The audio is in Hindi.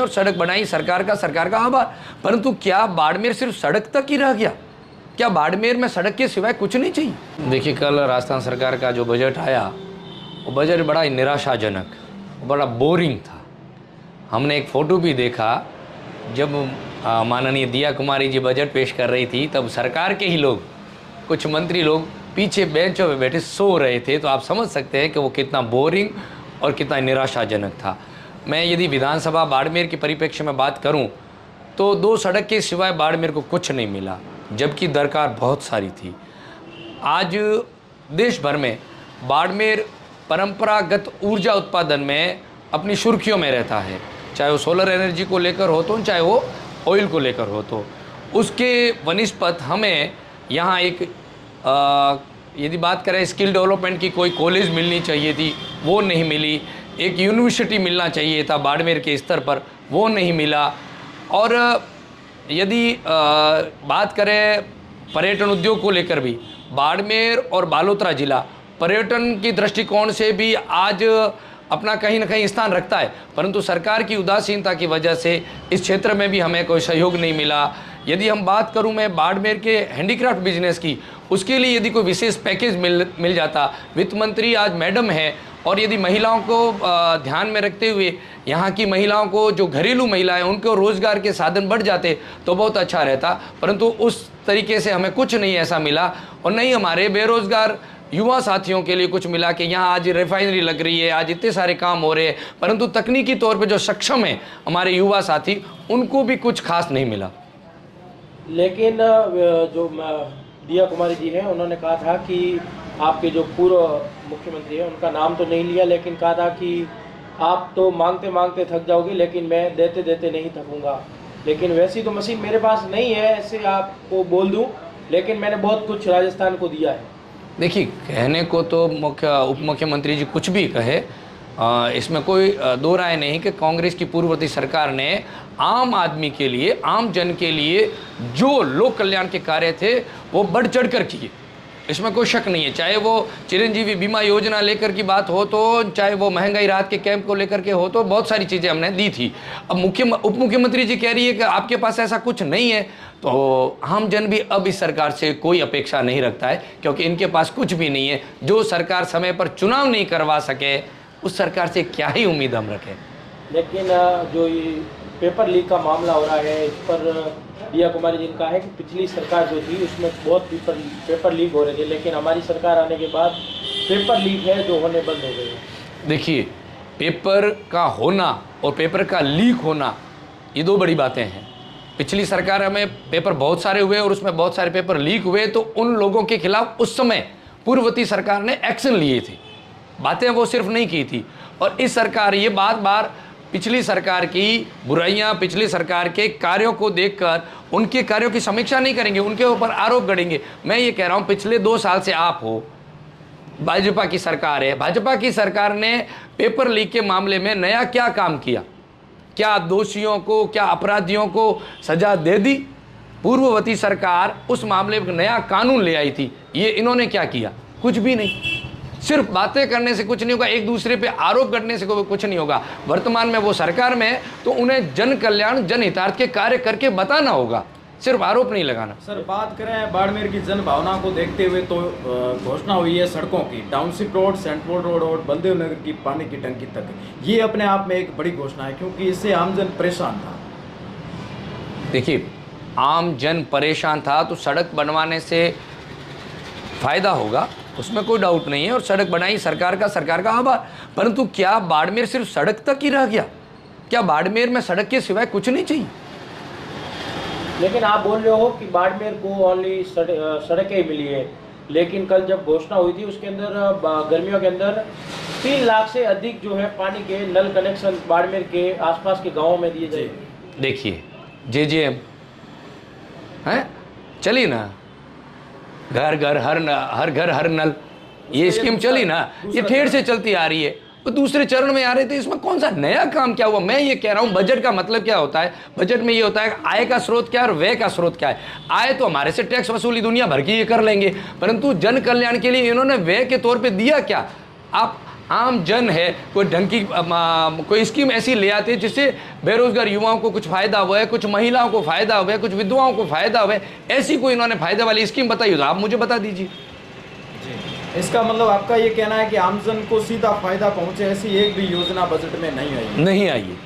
और सड़क बनाई, सरकार का आभार। परंतु क्या बाड़मेर सिर्फ सड़क तक ही रह गया? क्या बाड़मेर में सड़क के सिवाय कुछ नहीं चाहिए? देखिए, कल राजस्थान सरकार का जो बजट आया, वो बजट बड़ा ही निराशाजनक, बड़ा बोरिंग था। हमने एक फ़ोटो भी देखा, जब माननीय दिया कुमारी जी बजट पेश कर रही थी, तब सरकार के ही लोग, कुछ मंत्री लोग पीछे बेंचों में बैठे सो रहे थे। तो आप समझ सकते हैं कि वो कितना बोरिंग और कितना निराशाजनक था। मैं यदि विधानसभा बाड़मेर के परिप्रेक्ष्य में बात करूं, तो 2 सड़क के सिवाय बाड़मेर को कुछ नहीं मिला, जबकि दरकार बहुत सारी थी। आज देश भर में बाड़मेर परंपरागत ऊर्जा उत्पादन में अपनी सुर्खियों में रहता है, चाहे वो सोलर एनर्जी को लेकर हो तो, चाहे वो ऑयल को लेकर हो तो। उसके वनिस्पत हमें यहाँ एक यदि बात करें स्किल डेवलपमेंट की, कोई कॉलेज मिलनी चाहिए थी, वो नहीं मिली। एक यूनिवर्सिटी मिलना चाहिए था बाड़मेर के स्तर पर, वो नहीं मिला। और यदि बात करें पर्यटन उद्योग को लेकर भी, बाड़मेर और बालोतरा जिला पर्यटन की दृष्टिकोण से भी आज अपना कहीं ना कहीं स्थान रखता है, परंतु सरकार की उदासीनता की वजह से इस क्षेत्र में भी हमें कोई सहयोग नहीं मिला। यदि हम बात करूं मैं बाड़मेर के हैंडीक्राफ्ट बिजनेस की, उसके लिए यदि कोई विशेष पैकेज मिल जाता, वित्त मंत्री आज मैडम है, और यदि महिलाओं को ध्यान में रखते हुए यहाँ की महिलाओं को, जो घरेलू महिलाएं, उनको रोज़गार के साधन बढ़ जाते तो बहुत अच्छा रहता। परंतु उस तरीके से हमें कुछ नहीं ऐसा मिला, और नहीं हमारे बेरोज़गार युवा साथियों के लिए कुछ मिला कि यहाँ आज रिफाइनरी लग रही है, आज इतने सारे काम हो रहे हैं, परंतु तकनीकी तौर पे जो सक्षम है हमारे युवा साथी, उनको भी कुछ खास नहीं मिला। लेकिन जो दिया कुमारी जी हैं, उन्होंने कहा था कि आपके जो पूर्व मुख्यमंत्री हैं, उनका नाम तो नहीं लिया, लेकिन कहा था कि आप तो मांगते मांगते थक जाओगे, लेकिन मैं देते देते नहीं थकूंगा। लेकिन वैसी तो मशीन मेरे पास नहीं है, ऐसे आपको बोल दूं, लेकिन मैंने बहुत कुछ राजस्थान को दिया है। देखिए, कहने को तो उप मुख्यमंत्री जी कुछ भी कहे, इसमें कोई दो राय नहीं कि कांग्रेस की पूर्ववर्ती सरकार ने आम आदमी के लिए, आम जन के लिए जो लोक कल्याण के कार्य थे वो बढ़ चढ़ कर किए, इसमें कोई शक नहीं है। चाहे वो चिरंजीवी बीमा योजना लेकर की बात हो तो, चाहे वो महंगाई राहत के कैंप को लेकर के हो तो, बहुत सारी चीज़ें हमने दी थी। अब उप मुख्यमंत्री जी कह रही है कि आपके पास ऐसा कुछ नहीं है, तो आम जन भी अब इस सरकार से कोई अपेक्षा नहीं रखता है, क्योंकि इनके पास कुछ भी नहीं है। जो सरकार समय पर चुनाव नहीं करवा सके, उस सरकार से क्या ही उम्मीद हम रखें। लेकिन जो ये पेपर लीक का मामला हो रहा है, इस पर दिया कुमारी जी ने कहा है कि पिछली सरकार जो थी उसमें बहुत पेपर लीक हो रहे थे, लेकिन हमारी सरकार आने के बाद पेपर लीक है जो होने बंद हो गए हैं। देखिए, पेपर का होना और पेपर का लीक होना, ये 2 बड़ी बातें हैं। पिछली सरकार में पेपर बहुत सारे हुए और उसमें बहुत सारे पेपर लीक हुए, तो उन लोगों के खिलाफ उस समय पूर्ववर्ती सरकार ने एक्शन लिए थे, बातें वो सिर्फ नहीं की थी। और इस सरकार ये बार पिछली सरकार की बुराइयां, पिछली सरकार के कार्यों को देखकर उनके कार्यों की समीक्षा नहीं करेंगे, उनके ऊपर आरोप गढ़ेंगे। मैं ये कह रहा हूं, पिछले 2 साल से आप हो, भाजपा की सरकार है, भाजपा की सरकार ने पेपर लीक के मामले में नया क्या काम किया? क्या दोषियों को, क्या अपराधियों को सजा दे दी? पूर्ववर्ती सरकार उस मामले में नया कानून ले आई थी, ये इन्होंने क्या किया? कुछ भी नहीं। सिर्फ बातें करने से कुछ नहीं होगा, एक दूसरे पे आरोप करने से कुछ नहीं होगा। वर्तमान में वो सरकार में है तो उन्हें जन कल्याण, जनहितार्थ के कार्य करके बताना होगा, सिर्फ आरोप नहीं लगाना। सर, बात करें बाड़मेर की जन भावना को देखते हुए, तो घोषणा हुई है सड़कों की, टाउनशिप रोड, सेंट्रल रोड और बलदेव नगर की पानी की टंकी तक। ये अपने आप में एक बड़ी घोषणा है, क्योंकि इससे आमजन परेशान था। देखिए, आम जन परेशान था तो सड़क बनवाने से फायदा होगा, उसमें कोई डाउट नहीं है। और सड़क बनाई, सरकार का आभार। परंतु क्या बाड़मेर सिर्फ सड़क तक ही रह गया? क्या बाड़मेर में सड़क के सिवाय कुछ नहीं चाहिए? लेकिन आप बोल रहे हो कि बाड़मेर को ओनली सड़कें ही मिली है, लेकिन कल जब घोषणा हुई थी उसके अंदर गर्मियों के अंदर 3 लाख से अधिक जो है पानी के नल कनेक्शन बाड़मेर के आसपास के गाँवों में दिए जाए। देखिए, JJM है चली ना, घर घर हर नल, ये स्कीम चली ना, ये ठेर से चलती आ रही है। वो दूसरे चरण में आ रहे थे, इसमें कौन सा नया काम क्या हुआ? मैं ये कह रहा हूँ, बजट का मतलब क्या होता है? बजट में ये होता है आय का स्रोत क्या है और व्यय का स्रोत क्या है। आय तो हमारे से टैक्स वसूली दुनिया भर की ये कर लेंगे, परंतु जन कल्याण के लिए इन्होंने व्यय के तौर पे दिया क्या? आप आम जन है कोई ढंग की कोई स्कीम ऐसी ले आते हैं जिससे बेरोजगार युवाओं को कुछ फ़ायदा हुआ है, कुछ महिलाओं को फ़ायदा हुआ है, कुछ विधवाओं को फ़ायदा हुआ है, ऐसी कोई इन्होंने फ़ायदा वाली स्कीम बताई हो तो आप मुझे बता दीजिए। जी, इसका मतलब आपका ये कहना है कि आमजन को सीधा फायदा पहुंचे ऐसी एक भी योजना बजट में नहीं आई है? नहीं आई है।